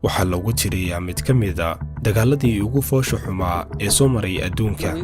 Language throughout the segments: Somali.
waxaa lagu tiriyaa mid ka mid a dagaaladii ugu foosha xumaa ee soo maray adduunka.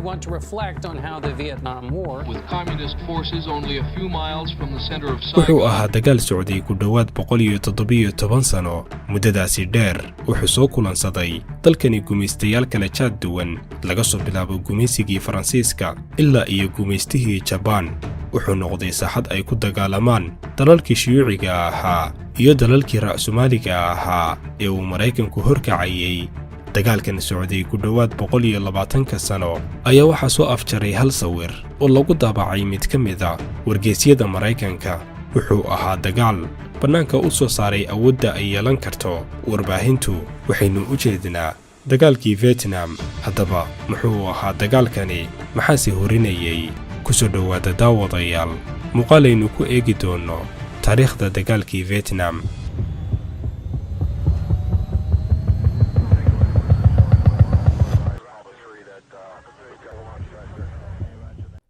Wuxuu ahaa dagaal socday ku dhowaad 117 sano. Muddadaasi dheer wuxuu soo kulansaday dalkani gumaystayaal kala jaad duwan, laga soo bilaabo gumaysigii Faransiiska ilaa iyo gumaystihii Jabaan. wuxuu noqday saaxad ay ku dagaalamaan dalalkii shiyuuciga ahaa iyo dalalkii ra'sumaaliga ahaa ee uu Maraykanku horkacayay. dagaalkan socday ku dhowaad 120 sano ayaa waxaa soo afjaray hal sawir oo lagu daabacay mid ka mid a wargeysyada Maraykanka. wuxuu ahaa dagaal bannaanka u soo saaray awoodda ay yeelan karto warbaahintu. waxaynu u jeednaa dagaalkii Vietnam. haddaba muxuu ahaa dagaalkani, maxaase horinayay? kusoo dhowaada daawadayaal muuqaalaynu ku eegi doono taariikhda dagaalkii Vietnam.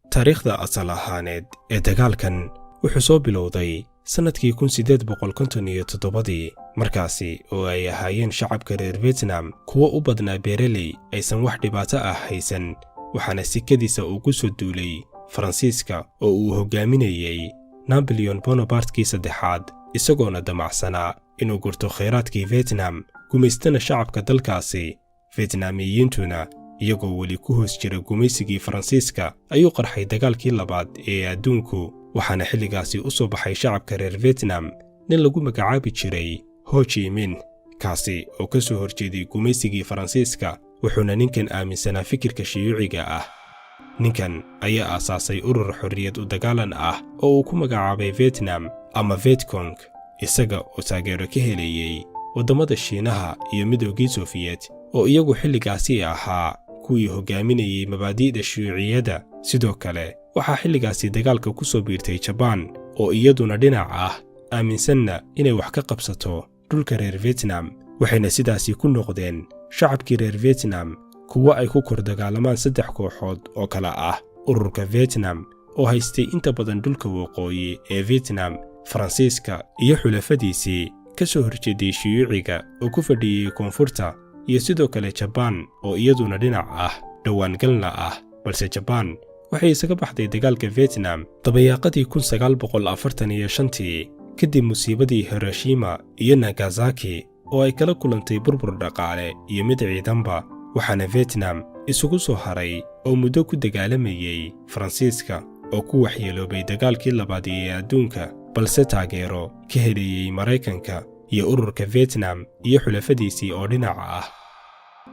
taariikhda asal ahaaneed ee dagaalkan wuxuu soo bilowday sanadkii 1857 markaasi oo ay ahaayeen shacabka reer Vietnam kuwa u badnaa beeraley aysan wax dhibaato ah haysan, waxaana sikadiisa ugu soo duulay Faransiiska oo uu hogaaminayay Napoleon Bonaparte saddexaad, isagoona damacsanaa inuu gurto kheyraadkii Vietnam, gumaystana shacabka dalkaasi. Vietnamiyiintuna iyagoo weli ku hoos jira gumaysigii Faransiiska ayuu qarxay dagaalkii labaad ee adduunku, waxaana xilligaasi u soo baxay shacabka reer Vietnam nin lagu magacaabi jiray Ho Chi Minh, kaasi oo ka soo horjeeday gumaysigii Faransiiska, wuxuuna ninkan aaminsanaa fikirka shiyuuciga ah. ninkan ayaa aasaasay urur xorriyad u dagaalan ah oo uu ku magacaabay Vietnam ama Vietcong, isaga oo taageero ka helayay waddamada Shiinaha iyo Midoogii Soviet oo iyagu xilligaasi ahaa kuwii hogaaminayay mabaadi'da shiyuuciyadda. sidoo kale waxaa xilligaasi dagaalka ku soo biirtay Jabaan oo iyaduna dhinac ah aaminsanna inay wax ka qabsato dhulka reer Vietnam. waxayna sidaasi ku noqdeen shacabkii reer Vietnam kuwa ay ku kor dagaalamaan 3 kooxood oo kala ah ururka Vietnam oo haystay inta badan dhulka waqooyi ee Vietnam, Faransiiska iyo xulafadiisii ka soo horjeeday shiyuuciga oo ku fadhiyay koonfurta, iyo sidoo kale Jabaan oo iyaduna dhinac ah dhawaan galna ah. balse Jabaan waxay isaga baxday dagaalka Vietnam dabayaaqadii 1945 kadib musiibadii Hiroshima iyo Nagasaki oo ay kala kulantay burbur dhaqaale iyo mid ciidanba. waxaana Vietnam isugu soo haray oo muddo ku dagaalamayay Faransiiska oo ku waxyeeloobay dagaalkii labaad ee adduunka, balse taageero ka helayay Maraykanka iyo ururka Vietnam iyo xulafadiisii oo dhinaca ah.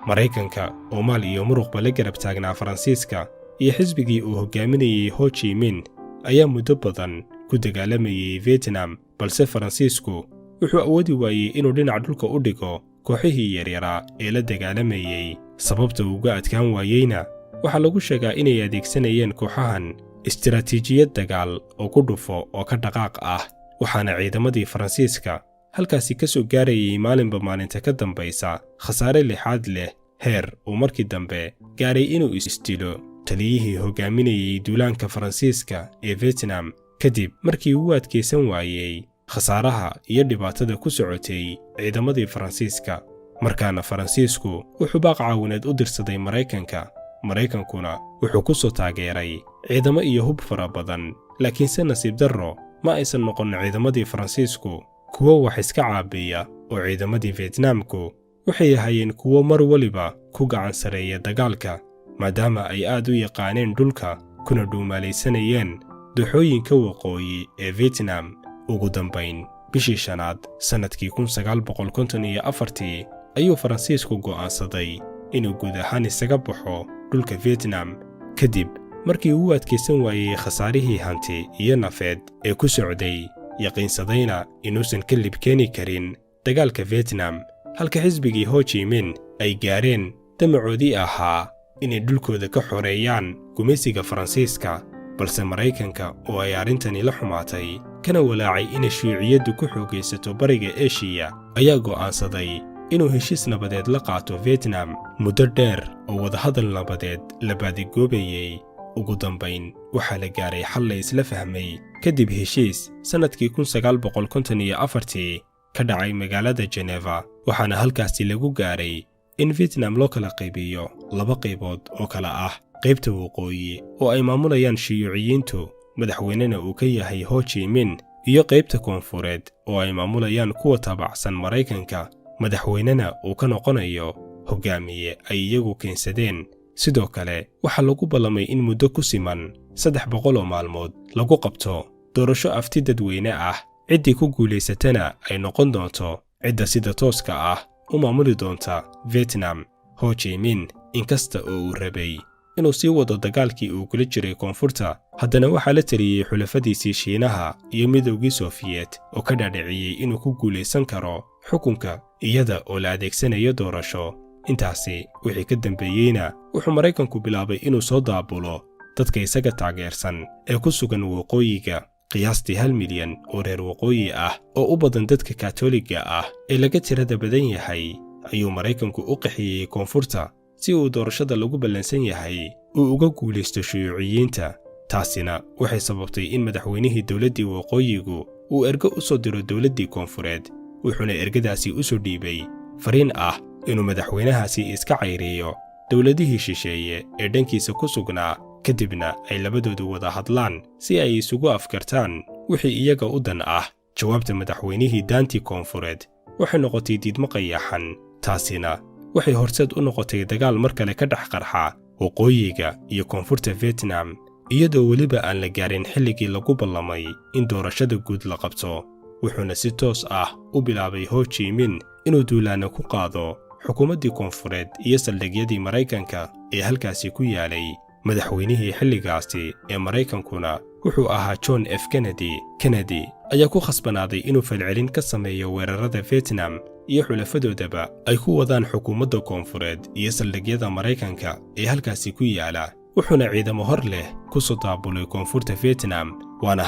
Maraykanka oo maal iyo muruqba la garab taagnaa Faransiiska iyo xisbigii uu hogaaminayay Ho Chi Minh ayaa muddo badan ku dagaalamayay Vietnam, balse Faransiisku wuxuu awoodi waayey inuu dhinac dhulka u dhigo kooxihii yaryaraa ee la dagaalamayay. sababta uga adkaan waayeyna waxaa lagu sheegaa inay adeegsanayeen kooxahan istiraatiijiyad dagaal oo ku dhufo oo ka dhaqaaq ah, waxaana ciidamadii Faransiiska halkaasi ka soo gaarayay maalinba maalinta ka dambaysa khasaare lixaad leh, heer uu markii dambe gaaray inuu isdilo taliyihii hogaaminayay duulaanka Faransiiska ee Vietnam kadib markii uu adkeysan waayey khasaaraha iyo dhibaatada ku socotay ciidamadii Faransiiska. markaana Faransiisku wuxuu baaq caawineed u dirsaday Maraykanka, Maraykankuna wuxuu ku soo taageeray ciidamo iyo hub fara badan. laakiinse nasiib darro ma aysan noqon ciidamadii Faransiisku kuwo wax iska caabiya, oo ciidamadii Vietnamku waxay ahaayeen kuwo mar waliba ku gacan sareeya dagaalka, maadaama ay aad u yaqaaneen dhulka kuna dhuumaalaysanayeen dooxooyinka waqooyi ee Vietnam. ugu dambayn bishii shanaad sanadkii 1954 ayuu Faransiisku go'aansaday inuu guud ahaan isaga baxo dhulka Vietnam kadib markii uu adkeysan waayey khasaarihii hanti iyo nafeed ee ku socday, yaqiinsadayna inuusan ka libkeeni karin dagaalka Vietnam. halka xisbigii Ho Chi Minh ay gaareen damacoodii ahaa inay dhulkooda ka xoreeyaan gumaysiga Faransiiska, balse Maraykanka oo ay arrintani la xumaatay kana walaacay inay shiyuuciyaddu ku xoogaysato bariga Aasiya ayaa go'aansaday inuu heshiis nabadeed la qaato Vietnam. muddo dheer oo wadahadal nabadeed la baadigoobayay, ugu dambayn waxaa la gaaray xal la isla fahmay kadib heshiis sanadkii 1954 ka dhacay magaalada Geneva, waxaana halkaasi lagu gaaray in Vietnam loo kala qaybiyo 2 qaybood oo kala ah qaybta waqooyi oo ay maamulayaan shiyuuciyiintu, madaxweynena uu ka yahay Ho Chi Minh, iyo qaybta koonfureed oo ay maamulayaan kuwa taabacsan Maraykanka, madaxweynena uu ka noqonayo hogaamiye ay iyagu keensadeen. sidoo kale waxaa lagu ballamay in muddo ku siman 300 oo maalmood lagu qabto doorasho afti dadweyne ah, ciddii ku guulaysatana ay noqon doonto cidda sida tooska ah u maamuli doonta Vietnam. Ho Chi Minh inkasta oo uu rabay inuu sii wado dagaalkii uu kula jiray koonfurta, haddana waxaa la taliyey xulafadiisii Shiinaha iyo Midowgii Sofiyeet oo ka dhaadhiciyey inuu ku guulaysan karo xukunka iyada oo la adeegsanayo doorasho. intaasi wixii ka dambeeyeyna wuxuu Maraykanku bilaabay inuu soo daabulo dadka isaga taageersan ee ku sugan waqooyiga, qiyaastii 1 milyan oo reer waqooyi ah oo u badan dadka Kaatooliga ah ee laga tirada badan yahay, ayuu Maraykanku u qaxiyey koonfurta si uu doorashada lagu ballansan yahay uu uga guulaysto shuyuuciyiinta. taasina waxay sababtay in madaxweynihii dowladdii waqooyigu uu ergo u soo diro dowladdii koonfureed, wuxuuna ergadaasi u soo dhiibay fariin ah inuu madaxweynahaasi iska cayriyo dowladihii shisheeye ee dhankiisa ku sugnaa, kadibna ay labadoodu wada hadlaan si ay isugu afkartaan wixii iyaga u dan ah. jawaabta madaxweynihii daantii koonfureed waxay noqotay diidmo qayaxan, taasina waxay horseed u noqotay dagaal mar kale ka dhex qarxa waqooyiga iyo koonfurta Vietnam, iyadoo weliba aan la gaarin xilligii lagu ballamay in doorashada guud la qabto. wuxuuna si toos ah u bilaabay Ho Chi Minh inuu duulaanno ku qaado xukuumaddii koonfureed iyo saldhigyadii Maraykanka ee halkaasi ku yaalay. madaxweynihii xilligaasi ee Maraykankuna wuxuu ahaa John F. Kennedy. Kennedy ayaa ku khasbanaaday inuu falcelin ka sameeyo weerarada Vietnam iyo xulafadoodaba ay ku wadaan xukuumadda koonfureed iyo saldhigyada Maraykanka ee halkaasi ku yaala, wuxuuna ciidamo hor leh ku soo daabulay koonfurta Vietnam. waana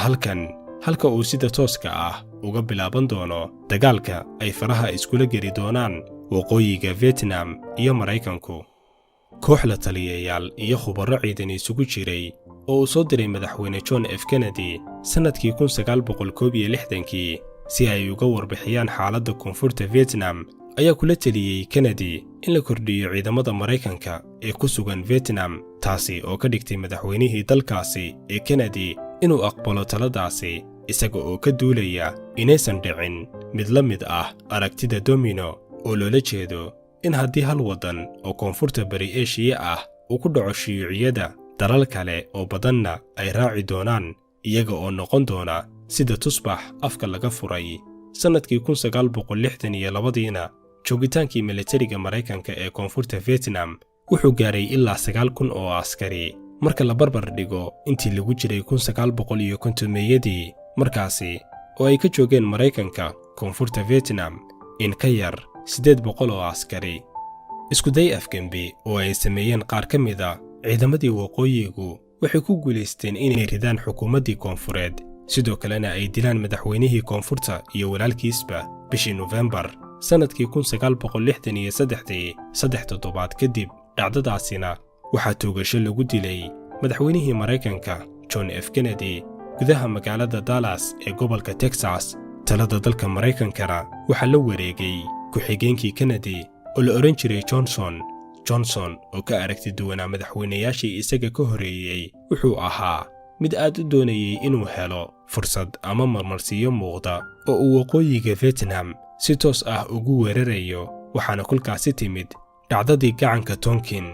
halka uu sida tooska ah uga bilaaban doono dagaalka ay faraha iskula geli doonaan waqooyiga Vietnam iyo Maraykanku. koox la taliyayaal iyo khubaro ciidan isugu jiray oo uu soo diray madaxweyne John F. Kennedy sanadkii 1961 si ay uga warbixiyaan xaaladda koonfurta Vietnam, ayaa kula taliyey Kennedy in la kordhiyo ciidamada Maraykanka ee ku sugan Vietnam, taasi oo ka dhigtay madaxweynihii dalkaasi ee Kennedy inuu aqbalo taladaasi, isaga oo ka duulaya inaysan dhicin mid la mid ah aragtida domino oo loola jeedo in haddii hal waddan oo koonfurta bari Aasiya ah uu ku dhaco shiyuuciyada, dalal kale oo badanna ay raaci doonaan, iyaga oo noqon doona sida tusbax afka laga furay. sanadkii 1962 joogitaankii militariga Maraykanka ee koonfurta Vietnam wuxuu gaaray ilaa 9,000 oo askari marka la barbar dhigo intii lagu jiray 1950meeyadii, markaasi oo ay ka joogeen Maraykanka koonfurta Vietnam in ka yar 800 oo askari. isku day afgembi oo ay sameeyeen qaar ka mid ah ciidamadii waqooyigu waxay ku guulaysteen inay ridaan xukuumaddii koonfureed, sidoo kalena ay dilaan madaxweynihii koonfurta iyo walaalkiisba bishii Novembar sanadkii 1963. 3 toddobaad kadib dhacdadaasina waxaa toogasho lagu dilay madaxweynihii Maraykanka John F. Kennedy gudaha magaalada Dallas ee gobolka Texas. talada dalka Maraykankana waxaa la wareegay ku-xigeenkii Kennedy oo la oran jiray Johnson oo ka aragti duwanaa madaxweynayaashii isaga ka horeeyey. wuxuu ahaa mid aad u doonayay inuu helo fursad ama marmarsiyo muuqda oo uu waqooyiga Vietnam si toos ah ugu weerarayo, waxaana kulkaasi timid dhacdadii gacanka Tonkin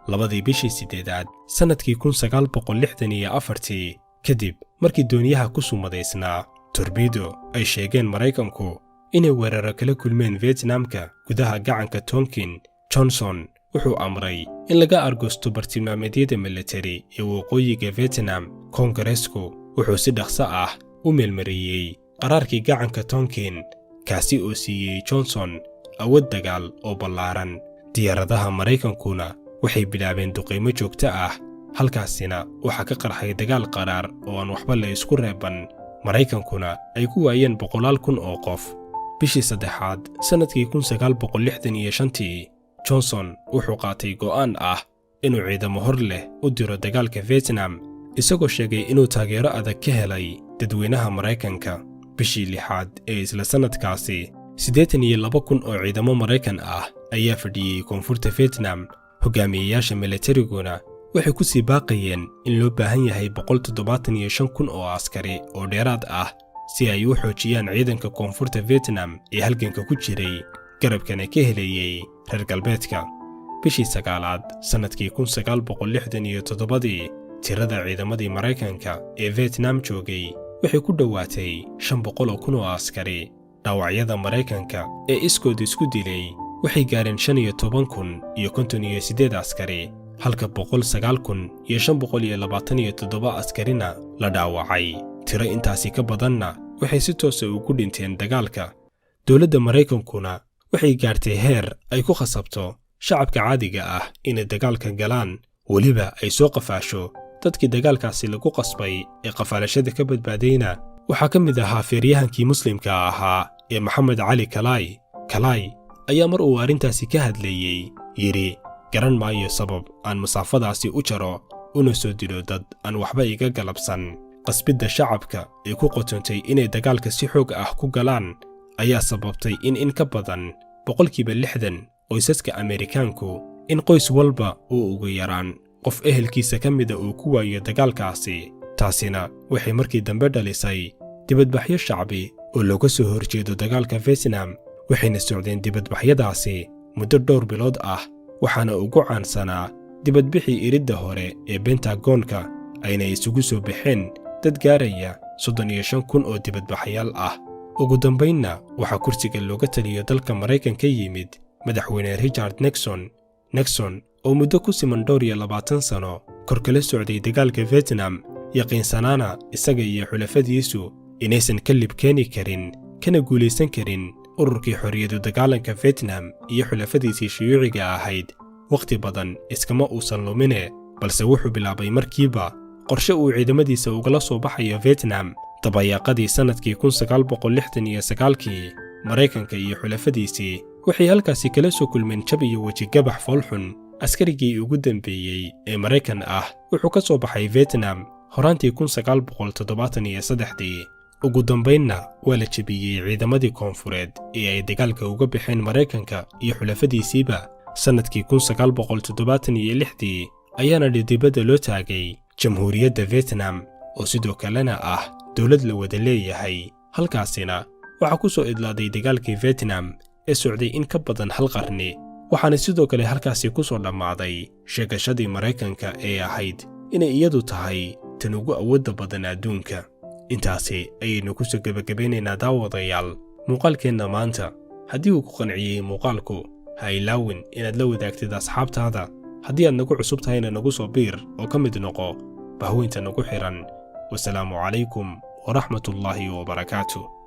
2 bishii 8 sanadkii 1964 kadib markii dooniyaha ku sumadaysnaa torbido ay sheegeen Maraykanku inay weeraro kala kulmeen Vietnamka gudaha gacanka Tonkin. Johnson wuxuu amray in laga argosto bartilmaameedyada militari ee waqooyiga Vietnam. Koongareesku wuxuu si dhaqso ah u meelmariyey qaraarkii gacanka Tonkin, kaasi oo siiyey Johnson awood dagaal oo ballaaran. diyaaradaha Maraykankuna waxay bilaabeen duqeymo joogto ah, halkaasina waxaa ka qarxay dagaal qaraar oo aan waxba la isku reeban, Maraykankuna ay ku waayeen 100,000 oo qof. bishii 3 sanadkii 1965 Johnson wuxuu qaatay go'aan ah inuu ciidamo hor leh u diro dagaalka Vietnam, isagoo sheegay inuu taageero adag ka helay dadweynaha Maraykanka. bishii 6 ee isla sanadkaasi 82,000 oo ciidamo Maraykan ah ayaa fadhiyey koonfurta Vietnam. Hogaamiyayaasha milatariguna waxay ku sii baaqayeen in loo baahan yahay 175,000 oo askari oo dheeraad ah si ay u xoojiyaan ciidanka koonfurta Vietnam ee halganka ku jiray garabkana ka helayay reer galbeedka. bishii 9aad sanadkii 1967 tirada ciidamadii Maraykanka ee Vietnam joogay waxay ku dhowaatay 500,000 oo askari. dhaawacyada Maraykanka ee iskood isku dilay waxay gaareen 15,058 askari, halka 109,527 askarina la dhaawacay. tiro intaasi ka badanna waxay si toos ah ugu dhinteen dagaalka. dowladda Maraykankuna waxay gaartay heer ay ku khasabto shacabka caadiga ah inay dagaalka galaan, weliba ay soo qafaasho dadkii dagaalkaasi lagu qasbay ee qafaalashada ka badbaadayna waxaa ka mid ahaa feeryahankii muslimka ahaa ee Maxamed Cali Kalay. Kalay ayaa mar uu arrintaasi ka hadlayay yiri, garan maayo sabab aan masaafadaasi u jaro una soo dilo dad aan waxba iga galabsan. qasbidda shacabka ee ku qotontay inay dagaalka si xoog ah ku galaan ayaa sababtay in ka badan 60% qoysaska Ameerikaanku in qoys walba uu ugu yaraan qof ehelkiisa ka mida uu ku waayo dagaalkaasi. taasina waxay markii dambe dhalisay dibadbaxyo shacbi oo looga soo horjeedo dagaalka Vietnam. waxayna socdeen dibadbaxyadaasi muddo dhowr bilood ah, waxaana ugu caansanaa dibadbixii iridda hore ee Pentagonka ayna isugu soo baxeen dad gaaraya 35,000 oo dibadbaxyaal ah. ugu dambaynna waxaa kursiga looga taliyo dalka Maraykanka yimid madaxweyne Richard Nixon oo muddo ku siman dhowr iyo 20 sano kor kala socday dagaalka Vietnam, yaqiinsanaana isaga iyo xulafadiisu inaysan ka lib keeni karin kana guulaysan karin ururkii xorriyadu dagaalanka Vietnam iyo xulafadiisii shuyuuciga ahayd. waqti badan iskama uusan lumine, balse wuxuu bilaabay markiiba qorshe uu ciidamadiisa ugala soo baxayo Vietnam. dabayaaqadii sanadkii 1969 Maraykanka iyo xulafadiisii waxay halkaasi kala soo kulmeen jab iyo wejigabax foolxun. askarigii ugu dambeeyey ee Maraykan ah wuxuu ka soo baxay Vietnam horaantii 1973. ugu dambaynna waa la jebiyey ciidamadii koonfureed ee ay dagaalka uga baxeen Maraykanka iyo xulafadiisiiba. sanadkii 1976 ayaana dibadda loo taagay Jamhuuriyadda Vietnam oo sidoo kalena ah dowlad la wada leeyahay. halkaasina waxaa ku soo idlaaday dagaalkii Vietnam ee socday in ka badan hal qarni, waxaana sidoo kale halkaasi ku soo dhammaaday sheegashadii Maraykanka ee ahayd inay iyadu tahay tan ugu awoodda badan adduunka. intaasi ayaynu ku soo gabagabeynaynaa daawadayaal muuqaalkeenna maanta. haddii uu ku qanciyey muuqaalku, ha ilaawin inaad la wadaagtid asxaabtaada. haddii aad nagu cusub tahayna nagu soo biir oo ka mid noqo bahweynta nagu xiran. wasalaamu calaykum waraxmatullaahi wabarakaatuh.